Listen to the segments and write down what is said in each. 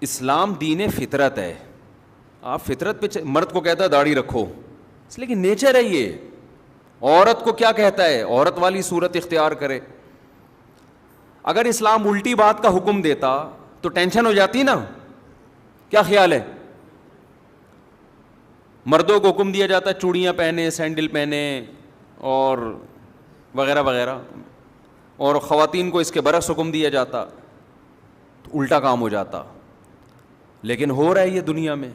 اسلام دین فطرت ہے. آپ فطرت پہ مرد کو کہتا ہے داڑھی رکھو, اس لیے کہ نیچر ہے یہ. عورت کو کیا کہتا ہے, عورت والی صورت اختیار کرے. اگر اسلام الٹی بات کا حکم دیتا تو ٹینشن ہو جاتی نا. کیا خیال ہے؟ مردوں کو حکم دیا جاتا ہے چوڑیاں پہنے, سینڈل پہنے اور وغیرہ وغیرہ, اور خواتین کو اس کے برعکس حکم دیا جاتا تو الٹا کام ہو جاتا. لیکن ہو رہا ہے یہ دنیا میں.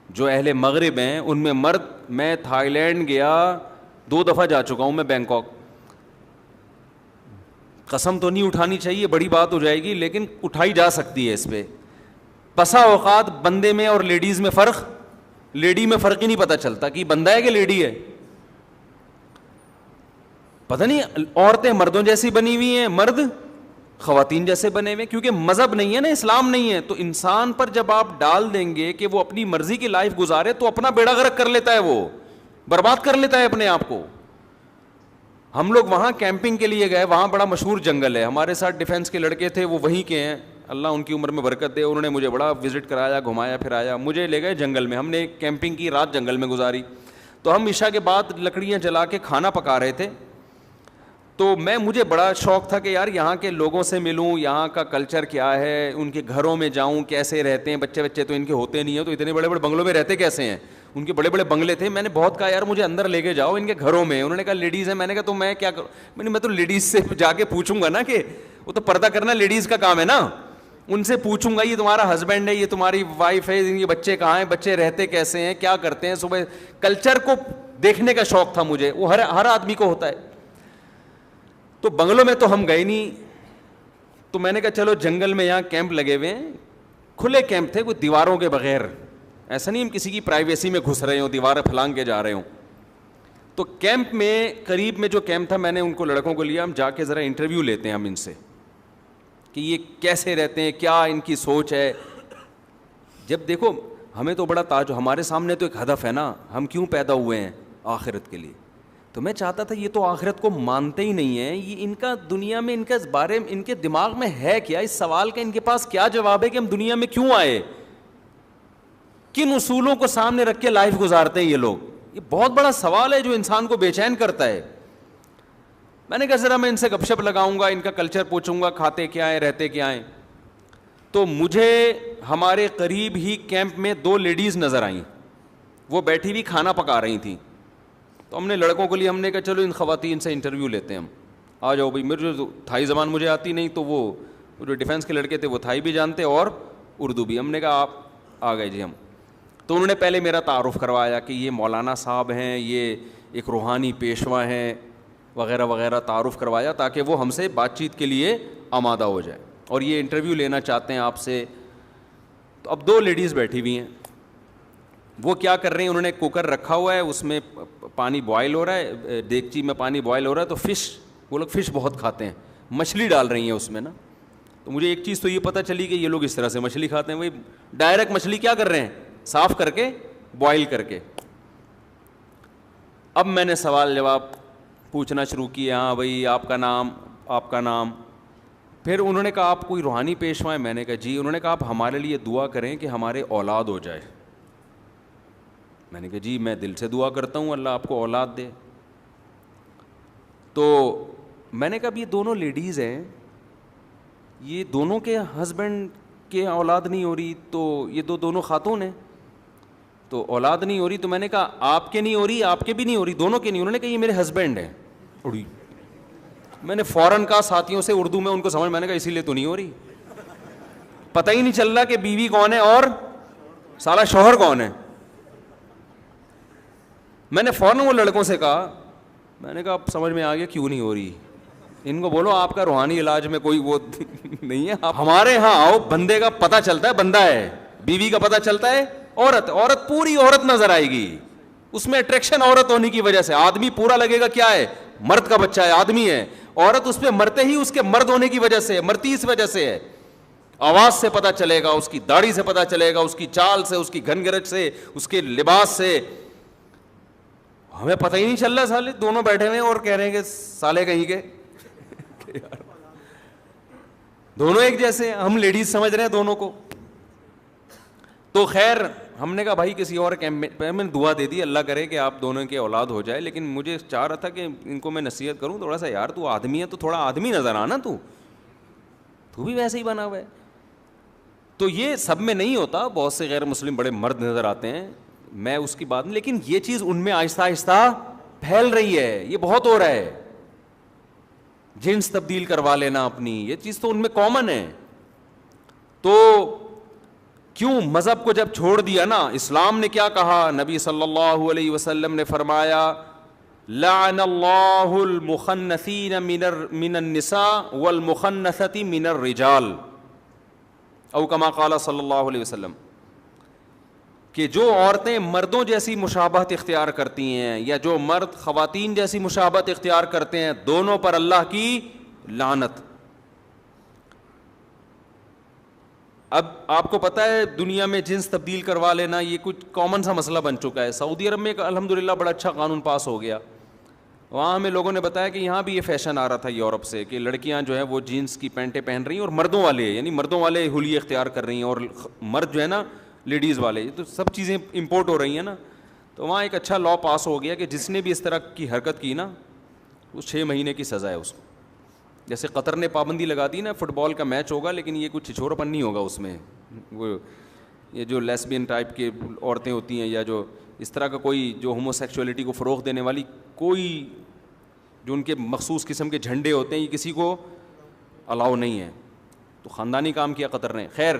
جو اہل مغرب ہیں ان میں مرد, میں تھائی لینڈ گیا 2 دفعہ جا چکا ہوں, میں بینکاک, قسم تو نہیں اٹھانی چاہیے, بڑی بات ہو جائے گی, لیکن اٹھائی جا سکتی ہے اس پہ. بسا اوقات بندے میں اور لیڈیز میں فرق, لیڈی میں فرق ہی نہیں پتہ چلتا کہ بندہ ہے کہ لیڈی ہے. پتہ نہیں عورتیں مردوں جیسی بنی ہوئی ہیں, مرد خواتین جیسے بنے ہوئے, کیونکہ مذہب نہیں ہے نا, اسلام نہیں ہے. تو انسان پر جب آپ ڈال دیں گے کہ وہ اپنی مرضی کی لائف گزارے تو اپنا بیڑا غرق کر لیتا ہے, وہ برباد کر لیتا ہے اپنے آپ کو. ہم لوگ وہاں کیمپنگ کے لیے گئے, وہاں بڑا مشہور جنگل ہے, ہمارے ساتھ ڈیفینس کے لڑکے تھے, وہ وہیں کے ہیں, اللہ ان کی عمر میں برکت دے. انہوں نے مجھے بڑا وزٹ کرایا, گھمایا پھرایا, مجھے لے گئے جنگل میں. ہم نے کیمپنگ کی, رات جنگل میں گزاری. تو ہم عشاء کے بعد لکڑیاں جلا کے کھانا پکا رہے تھے. تو مجھے بڑا شوق تھا کہ یار یہاں کے لوگوں سے ملوں, یہاں کا کلچر کیا ہے, ان کے گھروں میں جاؤں, کیسے رہتے ہیں. بچے تو ان کے ہوتے نہیں ہیں, تو اتنے بڑے بڑے بنگلوں میں رہتے کیسے ہیں. ان کے بڑے بڑے بنگلے تھے. میں نے بہت کہا یار مجھے اندر لے کے جاؤ ان کے گھروں میں. انہوں نے کہا لیڈیز ہیں. میں نے کہا تو میں کیا کروں, میں تو لیڈیز سے جا کے پوچھوں گا نا, کہ وہ تو پردہ کرنا لیڈیز کا کام ہے نا. ان سے پوچھوں گا یہ تمہارا ہسبینڈ ہے, یہ تمہاری وائف ہے, ان کے بچے کہاں ہیں, بچے رہتے کیسے ہیں, کیا کرتے ہیں صبح. کلچر کو دیکھنے کا شوق تھا مجھے, وہ ہر آدمی کو ہوتا ہے. تو بنگلوں میں تو ہم گئے نہیں. تو میں نے کہا چلو جنگل میں, یہاں کیمپ لگے ہوئے ہیں, کھلے کیمپ تھے, کوئی دیواروں کے بغیر. ایسا نہیں ہم کسی کی پرائیویسی میں گھس رہے ہوں, دیواریں پھلانگ کے جا رہے ہوں. تو کیمپ میں قریب میں جو کیمپ تھا, میں نے ان کو لڑکوں کو لیا, ہم جا کے ذرا انٹرویو لیتے ہیں ہم ان سے کہ یہ کیسے رہتے ہیں, کیا ان کی سوچ ہے. جب دیکھو ہمیں تو بڑا تاج, ہمارے سامنے تو ایک ہدف ہے نا, ہم کیوں پیدا ہوئے ہیں, آخرت کے لیے. تو میں چاہتا تھا, یہ تو آخرت کو مانتے ہی نہیں ہیں, یہ ان کا دنیا میں ان کا بارے میں ان کے دماغ میں ہے کیا, اس سوال کا ان کے پاس کیا جواب ہے کہ ہم دنیا میں کیوں آئے, کن اصولوں کو سامنے رکھ کے لائف گزارتے ہیں یہ لوگ. یہ بہت بڑا سوال ہے جو انسان کو بے چین کرتا ہے. میں نے کہا ذرا میں ان سے گپ شپ لگاؤں گا, ان کا کلچر پوچھوں گا, کھاتے کیا ہیں, رہتے کیا ہیں. تو مجھے ہمارے قریب ہی کیمپ میں 2 لیڈیز نظر آئیں, وہ بیٹھی ہوئی کھانا پکا رہی تھیں. تو ہم نے لڑکوں کو لیے, ہم نے کہا چلو ان خواتین سے انٹرویو لیتے ہیں ہم, آ جاؤ بھائی. میرے جو تھائی زبان مجھے آتی نہیں, تو وہ جو ڈیفینس کے لڑکے تھے وہ تھائی بھی جانتے اور اردو بھی. ہم نے کہا آپ آ گئے جی ہم. تو انہوں نے پہلے میرا تعارف کروایا کہ یہ مولانا صاحب ہیں, یہ ایک روحانی پیشوا ہیں, وغیرہ وغیرہ تعارف کروایا تاکہ وہ ہم سے بات چیت کے لیے آمادہ ہو جائے, اور یہ انٹرویو لینا چاہتے ہیں آپ سے. تو اب 2 لیڈیز بیٹھی ہوئی ہیں, وہ کیا کر رہی ہیں, انہوں نے کوکر رکھا ہوا ہے, اس میں پانی بوائل ہو رہا ہے, دیگچی میں پانی بوائل ہو رہا ہے. تو فش, وہ لوگ فش بہت کھاتے ہیں, مچھلی ڈال رہی ہیں اس میں نا. تو مجھے ایک چیز تو یہ پتہ چلی کہ یہ لوگ اس طرح سے مچھلی کھاتے ہیں. وہی ڈائریکٹ مچھلی کیا کر رہے ہیں, صاف کر کے بوائل کر کے. اب میں نے سوال جواب پوچھنا شروع کیا, ہاں بھائی آپ کا نام, آپ کا نام. پھر انہوں نے کہا آپ کوئی روحانی پیشوا ہیں. میں نے کہا جی. انہوں نے کہا آپ ہمارے لیے دعا کریں کہ ہمارے اولاد ہو جائے. میں نے کہا جی میں دل سے دعا کرتا ہوں اللہ آپ کو اولاد دے. تو میں نے کہا اب یہ دونوں لیڈیز ہیں, یہ دونوں کے ہسبینڈ کے اولاد نہیں ہو رہی, تو یہ دونوں خاتون ہیں, تو اولاد نہیں ہو رہی. تو میں نے کہا آپ کے نہیں ہو رہی, آپ کے بھی نہیں ہو رہی, دونوں کے نہیں. انہوں نے کہا یہ میرے ہسبینڈ ہیں. اڑی. میں نے فوراً کہا ساتھیوں سے اردو میں ان کو سمجھ, میں نے کہا اسی لیے تو نہیں ہو رہی. پتہ ہی نہیں چل رہا کہ بیوی کون ہے اور سالہ شوہر کون ہے. میں نے فوراً وہ لڑکوں سے کہا, میں نے کہا اب سمجھ میں آ گیا کیوں نہیں ہو رہی. ان کو بولو آپ کا روحانی علاج میں کوئی وہ نہیں ہے, آپ ہمارے ہاں آؤ, بندے کا پتہ چلتا ہے بندہ ہے, بیوی کا پتہ چلتا ہے عورت. عورت پوری عورت نظر آئے گی, اس میں اٹریکشن عورت ہونے کی وجہ سے. آدمی پورا لگے گا کیا ہے, مرد کا بچہ ہے, آدمی ہے. عورت اس پہ مرتے ہی اس کے مرد ہونے کی وجہ سے, مرتی اس وجہ سے ہے. آواز سے پتہ چلے گا, اس کی داڑھی سے پتہ چلے گا, اس کی چال سے, اس کی گھن گرج سے, اس کے لباس سے. ہمیں پتہ ہی نہیں چل رہا, سالے دونوں بیٹھے ہوئے اور کہہ رہے ہیں کہ سالے کہیں کے. دونوں ایک جیسے ہیں, ہم لیڈیز سمجھ رہے ہیں دونوں کو. تو خیر ہم نے کہا بھائی کسی اور کیمپ میں دعا دے دی, اللہ کرے کہ آپ دونوں کی اولاد ہو جائے, لیکن مجھے چاہ رہا تھا کہ ان کو میں نصیحت کروں تھوڑا سا, یار تو آدمی ہے تو تھوڑا آدمی نظر آنا, تو بھی ویسے ہی بنا ہوا ہے. تو یہ سب میں نہیں ہوتا, بہت سے غیر مسلم بڑے مرد نظر آتے ہیں, میں اس کی بات نہیں, لیکن یہ چیز ان میں آہستہ آہستہ پھیل رہی ہے, یہ بہت ہو رہا ہے. جنس تبدیل کروا لینا اپنی, یہ چیز تو ان میں کامن ہے. تو کیوں مذہب کو جب چھوڑ دیا نا, اسلام نے کیا کہا, نبی صلی اللہ علیہ وسلم نے فرمایا لعن اللہ المخنثین من النساء والمخنثۃ من الرجال, او کما قال صلی اللہ علیہ وسلم, کہ جو عورتیں مردوں جیسی مشابہت اختیار کرتی ہیں یا جو مرد خواتین جیسی مشابہت اختیار کرتے ہیں, دونوں پر اللہ کی لعنت. اب آپ کو پتہ ہے دنیا میں جنس تبدیل کروا لینا یہ کچھ کامن سا مسئلہ بن چکا ہے. سعودی عرب میں الحمدللہ بڑا اچھا قانون پاس ہو گیا. وہاں ہمیں لوگوں نے بتایا کہ یہاں بھی یہ فیشن آ رہا تھا یورپ سے, کہ لڑکیاں جو ہیں وہ جینس کی پینٹیں پہن رہی ہیں اور مردوں والے, یعنی مردوں والے حلیے اختیار کر رہی ہیں, اور مرد جو ہے نا لیڈیز والے, تو سب چیزیں امپورٹ ہو رہی ہیں نا. تو وہاں ایک اچھا لا پاس ہو گیا کہ جس نے بھی اس طرح کی حرکت کی نا, اس 6 مہینے کی سزا ہے اس کو. جیسے قطر نے پابندی لگا دی نا, فٹ بال کا میچ ہوگا لیکن یہ کچھ چھچورپن نہیں ہوگا اس میں, وہ یہ جو لیسبین ٹائپ کے عورتیں ہوتی ہیں یا جو اس طرح کا کوئی جو ہومو سیکچولیٹی کو فروغ دینے والی کوئی جو ان کے مخصوص قسم کے جھنڈے ہوتے ہیں, یہ کسی کو الاؤ نہیں ہے. تو خاندانی کام کیا قطر نے. خیر,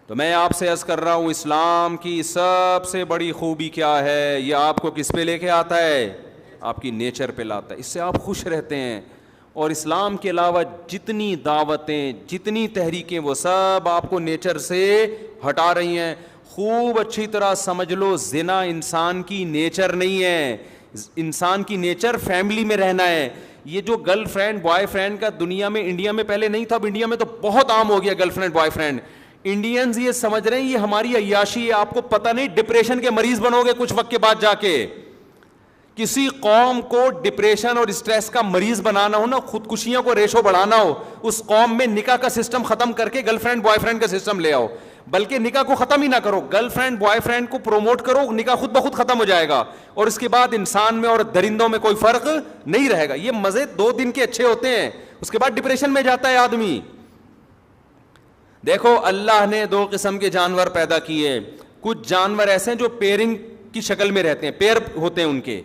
تو میں آپ سے عرض کر رہا ہوں اسلام کی سب سے بڑی خوبی کیا ہے, یہ آپ کو کس پہ لے کے آتا ہے, آپ کی نیچر پہ لاتا ہے, اس سے آپ خوش رہتے ہیں. اور اسلام کے علاوہ جتنی دعوتیں جتنی تحریکیں وہ سب آپ کو نیچر سے ہٹا رہی ہیں. خوب اچھی طرح سمجھ لو, زنا انسان کی نیچر نہیں ہے, انسان کی نیچر فیملی میں رہنا ہے. یہ جو گرل فرینڈ بوائے فرینڈ کا دنیا میں, انڈیا میں پہلے نہیں تھا, اب انڈیا میں تو بہت عام ہو گیا girl friend boy friend. Indians یہ سمجھ رہے ہیں یہ ہماری عیاشی ہے, آپ کو پتہ نہیں ڈپریشن کے مریض بنو گے کچھ وقت کے بعد جا کے. کسی قوم کو ڈپریشن اور اسٹریس کا مریض بنانا ہو نا, خودکشیوں کو ریشو بڑھانا ہو, اس قوم میں نکاح کا سسٹم ختم کر کے گرل فرینڈ بوائے فرینڈ کا سسٹم لے آؤ. بلکہ نکاح کو ختم ہی نہ کرو, گرل فرینڈ بوائے فرینڈ کو پروموٹ کرو, نکاح خود بخود ختم ہو جائے گا, اور اس کے بعد انسان میں اور درندوں میں کوئی فرق نہیں رہے گا. یہ مزے 2 دن کے اچھے ہوتے ہیں, اس کے بعد ڈپریشن میں جاتا ہے آدمی. دیکھو اللہ نے 2 قسم کے جانور پیدا کیے. کچھ جانور ایسے ہیں جو پیرنگ کی شکل میں رہتے ہیں, پیر ہوتے ہیں ان کے,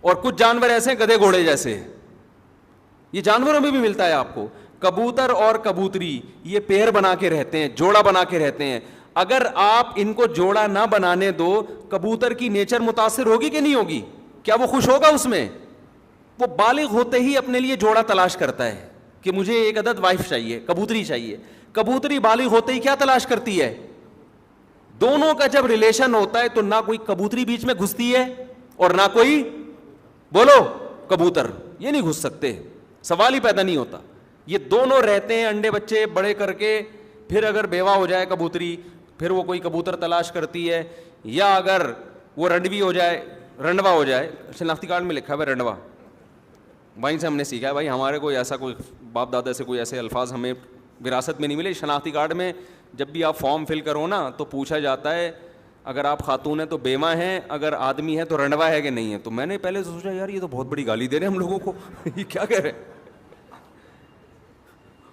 اور کچھ جانور ایسے ہیں گدھے گھوڑے جیسے. یہ جانوروں میں بھی ملتا ہے آپ کو. کبوتر اور کبوتری یہ پیر بنا کے رہتے ہیں, جوڑا بنا کے رہتے ہیں. اگر آپ ان کو جوڑا نہ بنانے دو, کبوتر کی نیچر متاثر ہوگی کہ نہیں ہوگی؟ کیا وہ خوش ہوگا اس میں؟ وہ بالغ ہوتے ہی اپنے لیے جوڑا تلاش کرتا ہے کہ مجھے ایک عدد وائف چاہیے, کبوتری چاہیے. کبوتری بالغ ہوتے ہی کیا تلاش کرتی ہے؟ دونوں کا جب ریلیشن ہوتا ہے تو نہ کوئی کبوتری بیچ میں گھستی ہے اور نہ کوئی, بولو, کبوتر. یہ نہیں گھس سکتے, سوال ہی پیدا نہیں ہوتا. یہ دونوں رہتے ہیں انڈے بچے بڑے کر کے. پھر اگر بیوہ ہو جائے کبوتری, پھر وہ کوئی کبوتر تلاش کرتی ہے, یا اگر وہ رنڈوی ہو جائے, رنڈوا ہو جائے. شناختی کارڈ میں لکھا ہوا ہے رنڈوا, وہیں سے ہم نے سیکھا ہے بھائی. ہمارے کوئی ایسا کوئی باپ دادا سے کوئی ایسے الفاظ ہمیں وراثت میں نہیں ملے. شناختی کارڈ میں جب بھی آپ فارم فل کرو نا تو پوچھا جاتا ہے اگر آپ خاتون ہیں تو بیمہ ہیں, اگر آدمی ہے تو رنڈوا ہے کہ نہیں ہے. تو میں نے پہلے سوچا یار یہ تو بہت بڑی گالی دے رہے ہیں ہم لوگوں کو, یہ کیا کہہ رہے ہیں.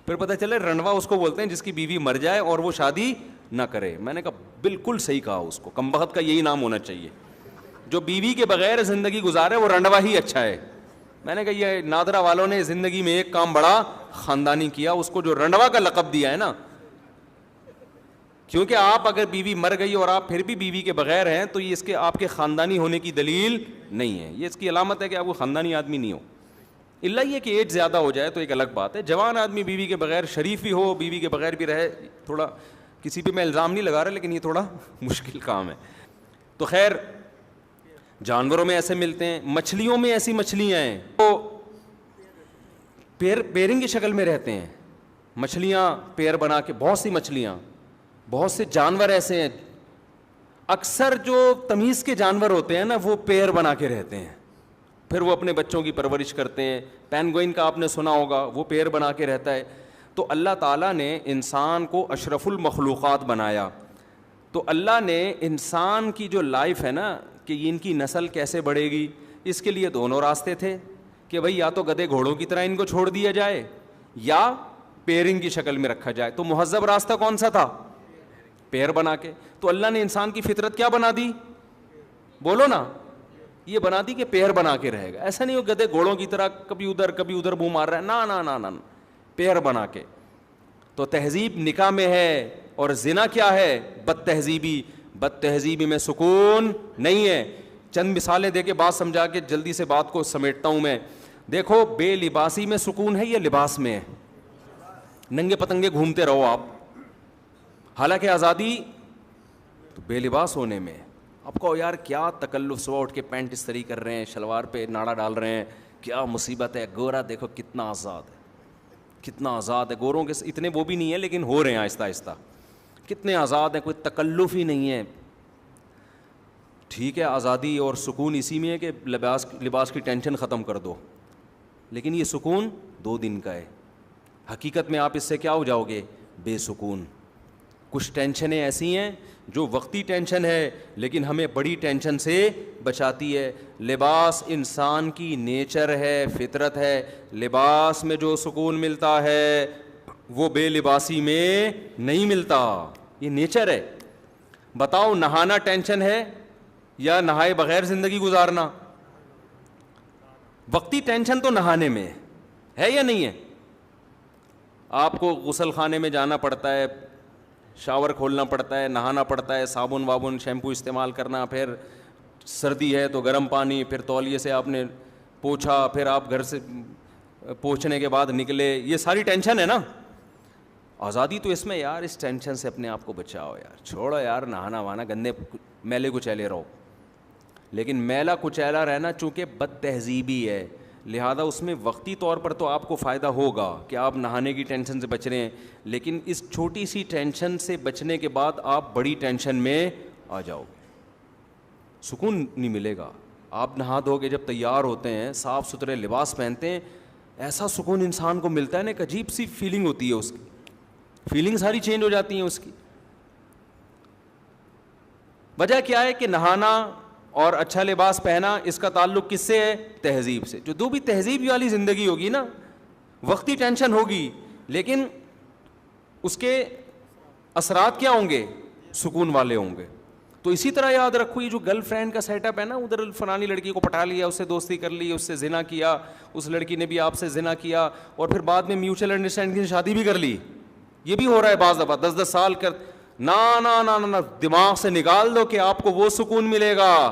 پھر پتہ چلے رنڈوا اس کو بولتے ہیں جس کی بیوی مر جائے اور وہ شادی نہ کرے. میں نے کہا بالکل صحیح کہا, اس کو کمبخت کا یہی نام ہونا چاہیے. جو بیوی کے بغیر زندگی گزارے وہ رنڈوا ہی اچھا ہے. میں نے کہا یہ نادرا والوں نے زندگی میں ایک کام بڑا خاندانی کیا, اس کو جو رنڈوا کا لقب دیا ہے نا. کیونکہ آپ اگر بیوی مر گئی اور آپ پھر بھی بیوی کے بغیر ہیں تو یہ اس کے آپ کے خاندانی ہونے کی دلیل نہیں ہے, یہ اس کی علامت ہے کہ آپ وہ خاندانی آدمی نہیں ہو. اللہ یہ کہ ایج زیادہ ہو جائے تو ایک الگ بات ہے. جوان آدمی بیوی کے بغیر شریف بھی ہو, بیوی کے بغیر بھی رہے, تھوڑا کسی پہ میں الزام نہیں لگا رہا لیکن یہ تھوڑا مشکل کام ہے. تو خیر جانوروں میں ایسے ملتے ہیں, مچھلیوں میں ایسی مچھلیاں ہیں تو پیرنگ کی شکل میں رہتے ہیں. مچھلیاں پیر بنا کے, بہت سی مچھلیاں, بہت سے جانور ایسے ہیں. اکثر جو تمیز کے جانور ہوتے ہیں نا وہ پیر بنا کے رہتے ہیں, پھر وہ اپنے بچوں کی پرورش کرتے ہیں. پینگوئن کا آپ نے سنا ہوگا, وہ پیر بنا کے رہتا ہے. تو اللہ تعالیٰ نے انسان کو اشرف المخلوقات بنایا. تو اللہ نے انسان کی جو لائف ہے نا کہ ان کی نسل کیسے بڑھے گی, اس کے لیے دونوں راستے تھے کہ بھئی یا تو گدھے گھوڑوں کی طرح ان کو چھوڑ دیا جائے یا پیرنگ کی شکل میں رکھا جائے. تو مہذب راستہ کون سا تھا؟ پیر بنا کے. تو اللہ نے انسان کی فطرت کیا بنا دی؟ بولو نا, یہ بنا دی کہ پیر بنا کے رہے گا. ایسا نہیں ہو گدھے گھوڑوں کی طرح کبھی ادھر منہ مار رہا ہے, نا نا نا نا, پیر بنا کے. تو تہذیب نکاح میں ہے, اور زنا کیا ہے؟ بد تہذیبی. بد تہذیبی میں سکون نہیں ہے. چند مثالیں دے کے بات سمجھا کے جلدی سے بات کو سمیٹتا ہوں میں. دیکھو, بے لباسی میں سکون ہے یا لباس میں ہے؟ ننگے پتنگے گھومتے رہو آپ, حالانکہ آزادی تو بے لباس ہونے میں. آپ کو یار کیا تکلف, صبح اٹھ کے پینٹ استری کر رہے ہیں, شلوار پہ ناڑا ڈال رہے ہیں, کیا مصیبت ہے. گورا دیکھو کتنا آزاد ہے, کتنا آزاد ہے. گوروں کے اتنے وہ بھی نہیں ہے لیکن ہو رہے ہیں آہستہ آہستہ, کتنے آزاد ہیں, کوئی تکلف ہی نہیں ہے. ٹھیک ہے, آزادی اور سکون اسی میں ہے کہ لباس کی ٹینشن ختم کر دو, لیکن یہ سکون 2 دن کا ہے. حقیقت میں آپ اس سے کیا ہو جاؤ گے؟ بے سکون. کچھ ٹینشنیں ایسی ہیں جو وقتی ٹینشن ہے لیکن ہمیں بڑی ٹینشن سے بچاتی ہے. لباس انسان کی نیچر ہے, فطرت ہے. لباس میں جو سکون ملتا ہے وہ بے لباسی میں نہیں ملتا, یہ نیچر ہے. بتاؤ, نہانا ٹینشن ہے یا نہائے بغیر زندگی گزارنا؟ وقتی ٹینشن تو نہانے میں ہے یا نہیں ہے؟ آپ کو غسل خانے میں جانا پڑتا ہے, شاور کھولنا پڑتا ہے, نہانا پڑتا ہے, صابن وابن شیمپو استعمال کرنا, پھر سردی ہے تو گرم پانی, پھر تولیے سے آپ نے پوچھا, پھر آپ گھر سے پوچھنے کے بعد نکلے. یہ ساری ٹینشن ہے نا. آزادی تو اس میں یار, اس ٹینشن سے اپنے آپ کو بچاؤ یار, چھوڑو یار نہانا وہانا, گندے میلے کچیلے رہو. لیکن میلا کچیلا رہنا چونکہ بد تہذیبی ہے, لہذا اس میں وقتی طور پر تو آپ کو فائدہ ہوگا کہ آپ نہانے کی ٹینشن سے بچ رہے ہیں, لیکن اس چھوٹی سی ٹینشن سے بچنے کے بعد آپ بڑی ٹینشن میں آ جاؤ, سکون نہیں ملے گا. آپ نہا دھو کے جب تیار ہوتے ہیں, صاف ستھرے لباس پہنتے ہیں, ایسا سکون انسان کو ملتا ہے نا, ایک عجیب سی فیلنگ ہوتی ہے, اس کی فیلنگ ساری چینج ہو جاتی ہیں اس کی. وجہ کیا ہے کہ نہانا اور اچھا لباس پہنا, اس کا تعلق کس سے ہے؟ تہذیب سے. جو بھی تہذیب والی زندگی ہوگی نا, وقتی ٹینشن ہوگی لیکن اس کے اثرات کیا ہوں گے؟ سکون والے ہوں گے. تو اسی طرح یاد رکھو, یہ جو گرل فرینڈ کا سیٹ اپ ہے نا, ادھر فلانی لڑکی کو پٹا لیا, اس سے دوستی کر لی, اس سے زنا کیا, اس لڑکی نے بھی آپ سے زنا کیا, اور پھر بعد میں میوچل انڈرسٹینڈنگ سے شادی بھی کر لی. یہ بھی ہو رہا ہے بعض دفعہ, 10 سال کر. نا دماغ سے نکال دو کہ آپ کو وہ سکون ملے گا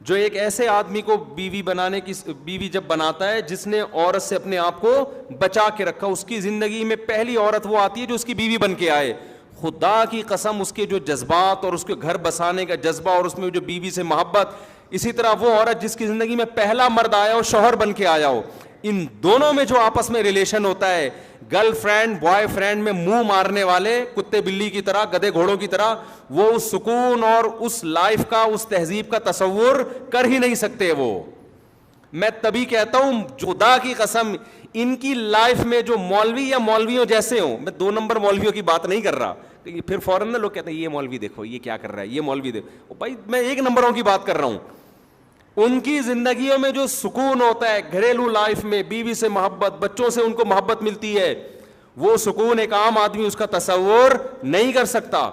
جو ایک ایسے آدمی کو بیوی جب بناتا ہے جس نے عورت سے اپنے آپ کو بچا کے رکھا. اس کی زندگی میں پہلی عورت وہ آتی ہے جو اس کی بیوی بن کے آئے. خدا کی قسم, اس کے جو جذبات اور اس کے گھر بسانے کا جذبہ اور اس میں جو بیوی سے محبت, اسی طرح وہ عورت جس کی زندگی میں پہلا مرد آیا ہو, شوہر بن کے آیا ہو, ان دونوں میں جو آپس میں ریلیشن ہوتا ہے, گرل فرینڈ بوائے فرینڈ میں منہ مارنے والے کتے بلی کی طرح, گدھے گھوڑوں کی طرح, وہ اس سکون اور اس لائف کا, اس تہذیب کا تصور کر ہی نہیں سکتے. وہ میں تبھی کہتا ہوں خدا کی قسم, ان کی لائف میں جو مولوی یا مولویوں جیسے ہوں, میں 2 نمبر مولویوں کی بات نہیں کر رہا, پھر فوراً لوگ کہتے ہیں یہ مولوی دیکھو یہ کیا کر رہا ہے, یہ مولوی دیکھو. بھائی میں 1 نمبروں کی بات کر رہا ہوں. ان کی زندگیوں میں جو سکون ہوتا ہے, گھریلو لائف میں بیوی سے محبت, بچوں سے ان کو محبت ملتی ہے, وہ سکون ایک عام آدمی اس کا تصور نہیں کر سکتا.